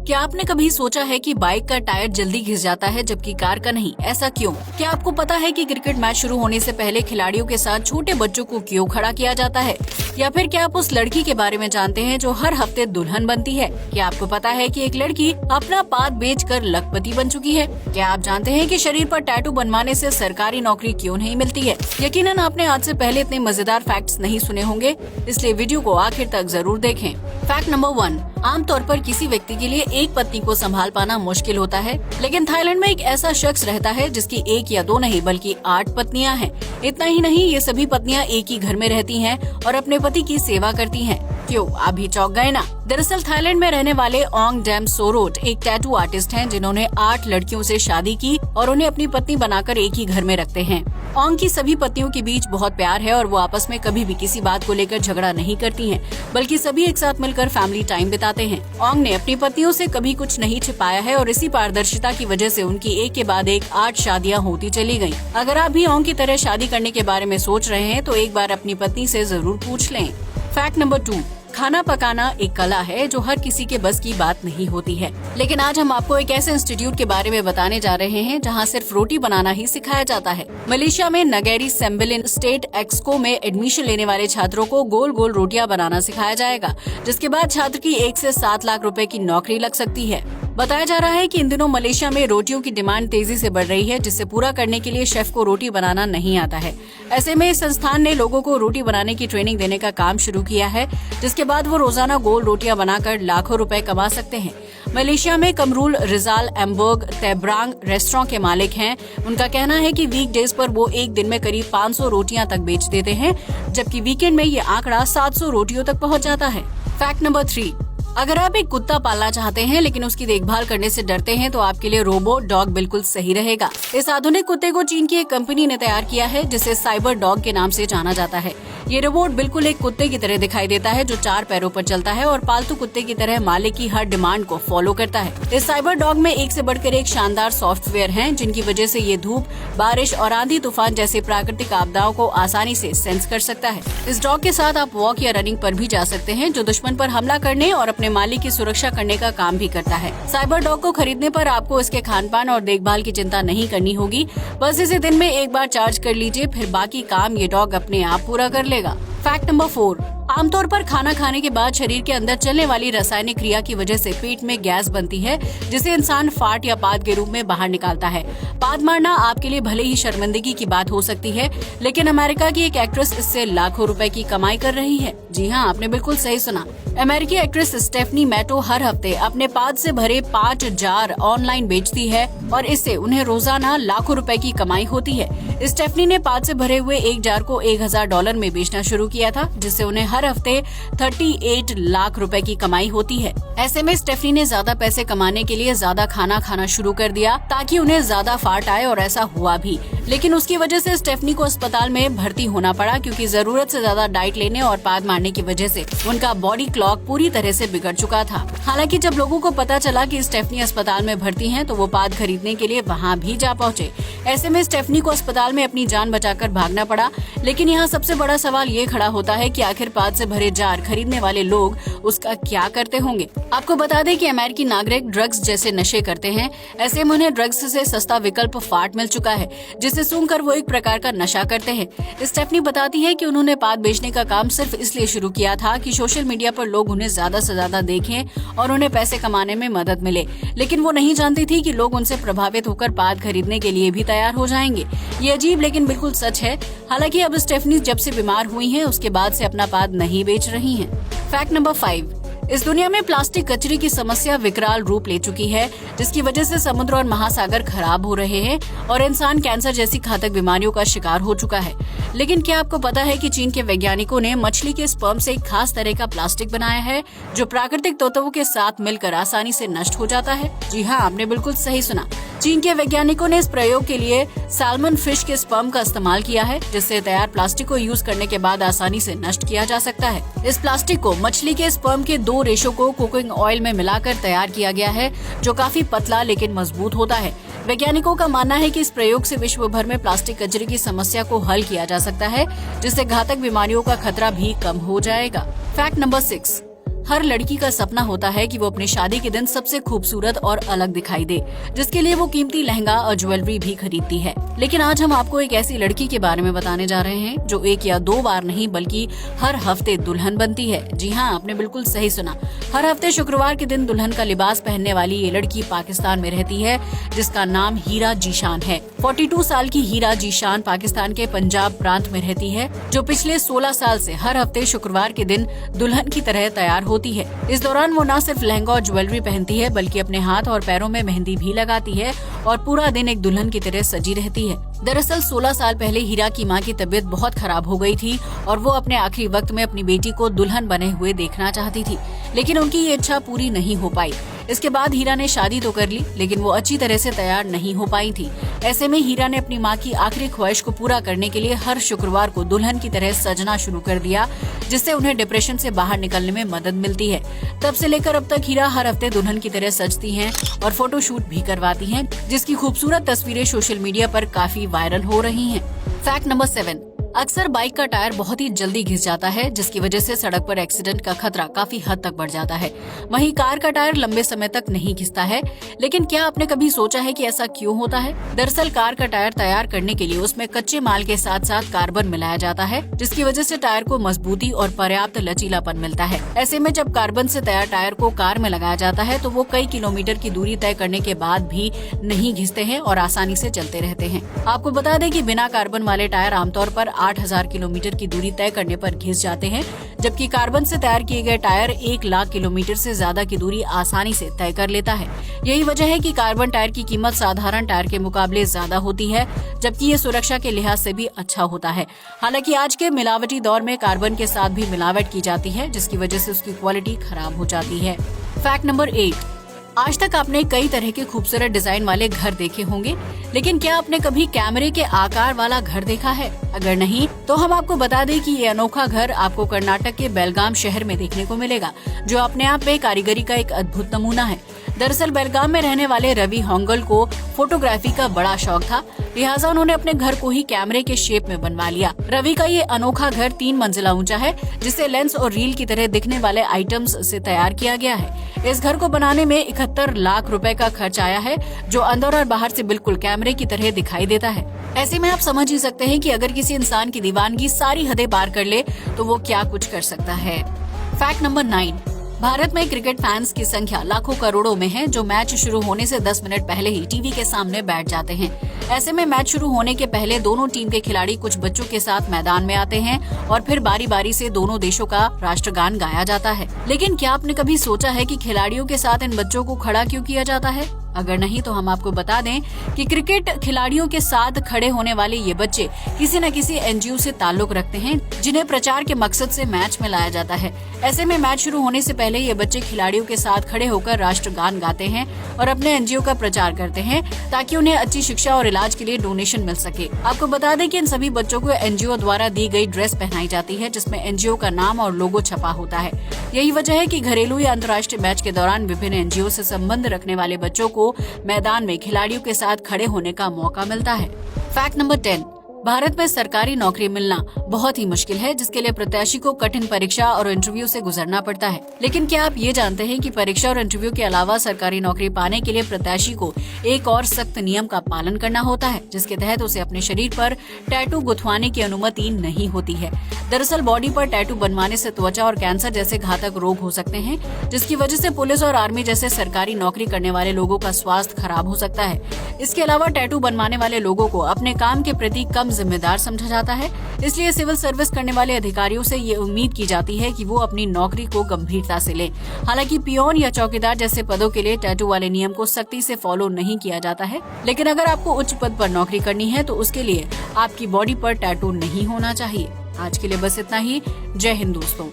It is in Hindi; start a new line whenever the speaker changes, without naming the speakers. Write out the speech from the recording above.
क्या आपने कभी सोचा है कि बाइक का टायर जल्दी घिस जाता है जबकि कार का नहीं? ऐसा क्यों? क्या आपको पता है कि क्रिकेट मैच शुरू होने से पहले खिलाड़ियों के साथ छोटे बच्चों को क्यों खड़ा किया जाता है? या फिर क्या आप उस लड़की के बारे में जानते हैं जो हर हफ्ते दुल्हन बनती है? क्या आपको पता है कि एक लड़की अपना पाद बेचकर लखपति बन चुकी है? क्या आप जानते हैं कि शरीर पर टैटू बनवाने से सरकारी नौकरी क्यों नहीं मिलती है? यकीनन आपने आज से पहले इतने मजेदार फैक्ट्स नहीं सुने होंगे, इसलिए वीडियो को आखिर तक जरूर देखें। फैक्ट नंबर 1, आमतौर पर किसी व्यक्ति के लिए एक पत्नी को संभाल पाना मुश्किल होता है, लेकिन थाईलैंड में एक ऐसा शख्स रहता है जिसकी एक या दो नहीं बल्कि 8 पत्नियां हैं। इतना ही नहीं, ये सभी पत्नियां एक ही घर में रहती हैं और अपने पति की सेवा करती हैं। क्यों, आप भी चौंक गए ना? दरअसल थाईलैंड में रहने वाले ओंग डैम सोरोट एक टैटू आर्टिस्ट हैं जिन्होंने 8 लड़कियों से शादी की और उन्हें अपनी पत्नी बनाकर एक ही घर में रखते हैं। ओंग की सभी पत्नियों के बीच बहुत प्यार है और वो आपस में कभी भी किसी बात को लेकर झगड़ा नहीं करती हैं, बल्कि सभी एक साथ मिलकर फैमिली टाइम बिताते हैं। ओंग ने अपनी पत्नियों से कभी कुछ नहीं छिपाया है और इसी पारदर्शिता की वजह से उनकी एक के बाद एक 8 शादियां होती चली गयी। अगर आप भी ओंग की तरह शादी करने के बारे में सोच रहे हैं तो एक बार अपनी पत्नी से जरूर पूछ लें। फैक्ट नंबर 2, खाना पकाना एक कला है जो हर किसी के बस की बात नहीं होती है। लेकिन आज हम आपको एक ऐसे इंस्टीट्यूट के बारे में बताने जा रहे हैं जहां सिर्फ रोटी बनाना ही सिखाया जाता है। मलेशिया में नगेरी सेम्बिलिन स्टेट एक्सको में एडमिशन लेने वाले छात्रों को गोल गोल रोटियां बनाना सिखाया जाएगा, जिसके बाद छात्र की 1 से 7 लाख रुपए की नौकरी लग सकती है। बताया जा रहा है कि इन दिनों मलेशिया में रोटियों की डिमांड तेजी से बढ़ रही है, जिससे पूरा करने के लिए शेफ को रोटी बनाना नहीं आता है। ऐसे में इस संस्थान ने लोगों को रोटी बनाने की ट्रेनिंग देने का काम शुरू किया है, जिसके बाद वो रोजाना गोल रोटियां बनाकर लाखों रुपए कमा सकते हैं। मलेशिया में कमरूल रिजाल एम्बर्ग तेब्रांग रेस्टोरेंट के मालिक हैं। उनका कहना है कि वीक डेज पर वो एक दिन में करीब 500 रोटियां तक बेच देते हैं, जबकि वीकेंड में ये आंकड़ा 700 रोटियों तक पहुंच जाता है। फैक्ट नंबर 3, अगर आप एक कुत्ता पालना चाहते हैं लेकिन उसकी देखभाल करने से डरते हैं तो आपके लिए रोबो डॉग बिल्कुल सही रहेगा। इस आधुनिक कुत्ते को चीन की एक कंपनी ने तैयार किया है जिसे साइबर डॉग के नाम से जाना जाता है। ये रोबोट बिल्कुल एक कुत्ते की तरह दिखाई देता है जो 4 पैरों पर चलता है और पालतू कुत्ते की तरह मालिक की हर डिमांड को फॉलो करता है। इस साइबर डॉग में एक से बढ़कर एक शानदार सॉफ्टवेयर हैं, जिनकी वजह से ये धूप, बारिश और आंधी तूफान जैसे प्राकृतिक आपदाओं को आसानी से सेंस कर सकता है। इस डॉग के साथ आप वॉक या रनिंग पर भी जा सकते हैं, जो दुश्मन पर हमला करने और अपने मालिक की सुरक्षा करने का काम भी करता है। साइबर डॉग को खरीदने पर आपको इसके खान-पान और देखभाल की चिंता नहीं करनी होगी। बस इसे दिन में एक बार चार्ज कर लीजिए, फिर बाकी काम ये डॉग अपने आप पूरा कर लेगा। फैक्ट नंबर 4, आमतौर पर खाना खाने के बाद शरीर के अंदर चलने वाली रासायनिक क्रिया की वजह से पेट में गैस बनती है, जिसे इंसान फाट या पाद के रूप में बाहर निकालता है। पाद मारना आपके लिए भले ही शर्मिंदगी की बात हो सकती है, लेकिन अमेरिका की एक एक्ट्रेस इससे लाखों रुपए की कमाई कर रही है। जी हाँ, आपने बिल्कुल सही सुना। अमेरिकी एक्ट्रेस स्टेफनी मैटो हर हफ्ते अपने पाद से भरे 5 जार ऑनलाइन बेचती है और इससे उन्हें रोजाना लाखों रुपए की कमाई होती है। स्टेफनी ने पाद से भरे हुए एक जार को $1000 में बेचना शुरू किया था, जिससे उन्हें हर हफ्ते 38 लाख रुपए की कमाई होती है। ऐसे में स्टेफनी ने ज्यादा पैसे कमाने के लिए ज्यादा खाना खाना शुरू कर दिया ताकि उन्हें ज्यादा फाट आए, और ऐसा हुआ भी। लेकिन उसकी वजह से स्टेफनी को अस्पताल में भर्ती होना पड़ा, क्योंकि जरूरत से ज्यादा डाइट लेने और पाद मारने की वजह से उनका बॉडी क्लॉक पूरी तरह से बिगड़ चुका था। हालांकि जब लोगों को पता चला कि स्टेफनी अस्पताल में भर्ती हैं, तो वो पाद खरीदने के लिए वहां भी जा पहुंचे। ऐसे में स्टेफनी को अस्पताल में अपनी जान बचाकर भागना पड़ा। लेकिन यहाँ सबसे बड़ा सवाल ये खड़ा होता है कि आखिर पाद से भरे जार खरीदने वाले लोग उसका क्या करते होंगे। आपको बता दें कि अमेरिकी नागरिक ड्रग्स जैसे नशे करते हैं। ऐसे में उन्हें ड्रग्स से सस्ता विकल्प फाट मिल चुका है, जिसे सूंघकर वो एक प्रकार का नशा करते हैं। स्टेफनी बताती है कि उन्होंने पाद बेचने का काम सिर्फ इसलिए शुरू किया था कि सोशल मीडिया पर लोग उन्हें ज्यादा से ज्यादा देखें और उन्हें पैसे कमाने में मदद मिले। लेकिन वो नहीं जानती थी कि लोग उनसे प्रभावित होकर पाद खरीदने के लिए भी तैयार हो जाएंगे। ये अजीब लेकिन बिल्कुल सच है। हालांकि अब स्टेफनी जब से बीमार हुई हैं, उसके बाद से अपना पाद नहीं बेच रही हैं। फैक्ट नंबर 5, इस दुनिया में प्लास्टिक कचरे की समस्या विकराल रूप ले चुकी है, जिसकी वजह से समुद्र और महासागर खराब हो रहे हैं और इंसान कैंसर जैसी घातक बीमारियों का शिकार हो चुका है। लेकिन क्या आपको पता है कि चीन के वैज्ञानिकों ने मछली के स्पर्म से एक खास तरह का प्लास्टिक बनाया है, जो प्राकृतिक तत्वों के साथ मिलकर आसानी से नष्ट हो जाता है? जी हाँ, आपने बिल्कुल सही सुना। चीन के वैज्ञानिकों ने इस प्रयोग के लिए सैल्मन फिश के स्पर्म का इस्तेमाल किया है, जिससे तैयार प्लास्टिक को यूज करने के बाद आसानी से नष्ट किया जा सकता है। इस प्लास्टिक को मछली के स्पर्म के 2 रेशों को कुकिंग ऑयल में मिलाकर तैयार किया गया है, जो काफी पतला लेकिन मजबूत होता है। वैज्ञानिकों का मानना है कि इस प्रयोग से विश्व भर में प्लास्टिक कचरे की समस्या को हल किया जा सकता है, जिससे घातक बीमारियों का खतरा भी कम हो जाएगा। फैक्ट नंबर 6, हर लड़की का सपना होता है कि वो अपनी शादी के दिन सबसे खूबसूरत और अलग दिखाई दे, जिसके लिए वो कीमती लहंगा और ज्वेलरी भी खरीदती है। लेकिन आज हम आपको एक ऐसी लड़की के बारे में बताने जा रहे हैं जो एक या दो बार नहीं बल्कि हर हफ्ते दुल्हन बनती है। जी हाँ, आपने बिल्कुल सही सुना। हर हफ्ते शुक्रवार के दिन दुल्हन का लिबास पहनने वाली ये लड़की पाकिस्तान में रहती है, जिसका नाम हीरा जीशान है। 42 साल की हीरा जीशान पाकिस्तान के पंजाब प्रांत में रहती है, जो पिछले 16 साल से हर हफ्ते शुक्रवार के दिन दुल्हन की तरह तैयार होती है। इस दौरान वो न सिर्फ लहंगा और ज्वेलरी पहनती है बल्कि अपने हाथ और पैरों में मेहंदी भी लगाती है और पूरा दिन एक दुल्हन की तरह सजी रहती है। दरअसल 16 साल पहले हीरा की मां की तबीयत बहुत खराब हो गई थी और वो अपने आखिरी वक्त में अपनी बेटी को दुल्हन बने हुए देखना चाहती थी, लेकिन उनकी ये इच्छा पूरी नहीं हो पाई। इसके बाद हीरा ने शादी तो कर ली, लेकिन वो अच्छी तरह से तैयार नहीं हो पाई थी। ऐसे में हीरा ने अपनी मां की आखिरी ख्वाहिश को पूरा करने के लिए हर शुक्रवार को दुल्हन की तरह सजना शुरू कर दिया, जिससे उन्हें डिप्रेशन से बाहर निकलने में मदद मिलती है। तब से लेकर अब तक हीरा हर हफ्ते दुल्हन की तरह सजती हैं और फोटो शूट भी करवाती हैं, जिसकी खूबसूरत तस्वीरें सोशल मीडिया पर काफी वायरल हो रही हैं। फैक्ट नंबर 7, अक्सर बाइक का टायर बहुत ही जल्दी घिस जाता है, जिसकी वजह से सड़क पर एक्सीडेंट का खतरा काफी हद तक बढ़ जाता है। वहीं कार का टायर लंबे समय तक नहीं घिसता है, लेकिन क्या आपने कभी सोचा है कि ऐसा क्यों होता है? दरअसल कार का टायर तैयार करने के लिए उसमें कच्चे माल के साथ साथ कार्बन मिलाया जाता है, जिसकी वजह से टायर को मजबूती और पर्याप्त लचीलापन मिलता है। ऐसे में जब कार्बन से तैयार टायर को कार में लगाया जाता है तो वो कई किलोमीटर की दूरी तय करने के बाद भी नहीं घिसते हैं और आसानी से चलते रहते हैं। आपको बता दें कि बिना कार्बन वाले टायर आमतौर पर 8,000 किलोमीटर की दूरी तय करने पर घिस जाते हैं, जबकि कार्बन से तैयार किए गए टायर 1 लाख किलोमीटर से ज्यादा की दूरी आसानी से तय कर लेता है। यही वजह है कि कार्बन टायर की कीमत साधारण टायर के मुकाबले ज्यादा होती है, जबकि ये सुरक्षा के लिहाज से भी अच्छा होता है। हालांकि आज के मिलावटी दौर में कार्बन के साथ भी मिलावट की जाती है, जिसकी वजह से उसकी क्वालिटी खराब हो जाती है। फैक्ट नंबर 8, आज तक आपने कई तरह के खूबसूरत डिजाइन वाले घर देखे होंगे, लेकिन क्या आपने कभी कैमरे के आकार वाला घर देखा है? अगर नहीं तो हम आपको बता दें कि ये अनोखा घर आपको कर्नाटक के बेलगाम शहर में देखने को मिलेगा, जो अपने आप में कारीगरी का एक अद्भुत नमूना है। दरअसल बेलगाम में रहने वाले रवि होंगल को फोटोग्राफी का बड़ा शौक था, लिहाजा उन्होंने अपने घर को ही कैमरे के शेप में बनवा लिया। रवि का ये अनोखा घर 3 मंजिला ऊंचा है, जिसे लेंस और रील की तरह दिखने वाले आइटम्स से तैयार किया गया है। इस घर को बनाने में 71 लाख रुपए का खर्च आया है, जो अंदर और बाहर से बिल्कुल कैमरे की तरह दिखाई देता है। ऐसे में आप समझ ही सकते हैं कि अगर किसी इंसान की दीवानगी सारी हदें पार कर ले तो वो क्या कुछ कर सकता है। फैक्ट नंबर 9, भारत में क्रिकेट फैंस की संख्या लाखों करोड़ों में है, जो मैच शुरू होने से 10 मिनट पहले ही टीवी के सामने बैठ जाते हैं। ऐसे में मैच शुरू होने के पहले दोनों टीम के खिलाड़ी कुछ बच्चों के साथ मैदान में आते हैं और फिर बारी बारी से दोनों देशों का राष्ट्रगान गाया जाता है। लेकिन क्या आपने कभी सोचा है कि खिलाड़ियों के साथ इन बच्चों को खड़ा क्यों किया जाता है? अगर नहीं तो हम आपको बता दें कि क्रिकेट खिलाड़ियों के साथ खड़े होने वाले ये बच्चे किसी न किसी एनजीओ से ताल्लुक रखते हैं, जिन्हें प्रचार के मकसद से मैच में लाया जाता है। ऐसे में मैच शुरू होने से पहले ये बच्चे खिलाड़ियों के साथ खड़े होकर राष्ट्रगान गाते हैं और अपने एनजीओ का प्रचार करते हैं, ताकि उन्हें अच्छी शिक्षा और इलाज के लिए डोनेशन मिल सके। आपको बता दें कि इन सभी बच्चों को एनजीओ द्वारा दी गई ड्रेस पहनाई जाती है, जिसमें एनजीओ का नाम और लोगो छपा होता है। यही वजह है कि घरेलू या अंतर्राष्ट्रीय मैच के दौरान विभिन्न एनजीओ से संबंध रखने वाले बच्चों को मैदान में खिलाड़ियों के साथ खड़े होने का मौका मिलता है। फैक्ट नंबर 10, भारत में सरकारी नौकरी मिलना बहुत ही मुश्किल है, जिसके लिए प्रत्याशी को कठिन परीक्षा और इंटरव्यू से गुजरना पड़ता है। लेकिन क्या आप ये जानते हैं कि परीक्षा और इंटरव्यू के अलावा सरकारी नौकरी पाने के लिए प्रत्याशी को एक और सख्त नियम का पालन करना होता है, जिसके तहत उसे अपने शरीर पर टैटू गुथवाने की अनुमति नहीं होती है। दरअसल बॉडी पर टैटू बनवाने से त्वचा और कैंसर जैसे घातक रोग हो सकते हैं, जिसकी वजह से पुलिस और आर्मी जैसे सरकारी नौकरी करने वाले लोगों का स्वास्थ्य खराब हो सकता है। इसके अलावा टैटू बनवाने वाले लोगों को अपने काम के प्रति कम जिम्मेदार समझा जाता है, इसलिए सिविल सर्विस करने वाले अधिकारियों से ये उम्मीद की जाती है कि वो अपनी नौकरी को गंभीरता से लें। हालांकि पियोन या चौकीदार जैसे पदों के लिए टैटू वाले नियम को सख्ती से फॉलो नहीं किया जाता है, लेकिन अगर आपको उच्च पद पर नौकरी करनी है तो उसके लिए आपकी बॉडी पर टैटू नहीं होना चाहिए। आज के लिए बस इतना ही। जय हिंद दोस्तों।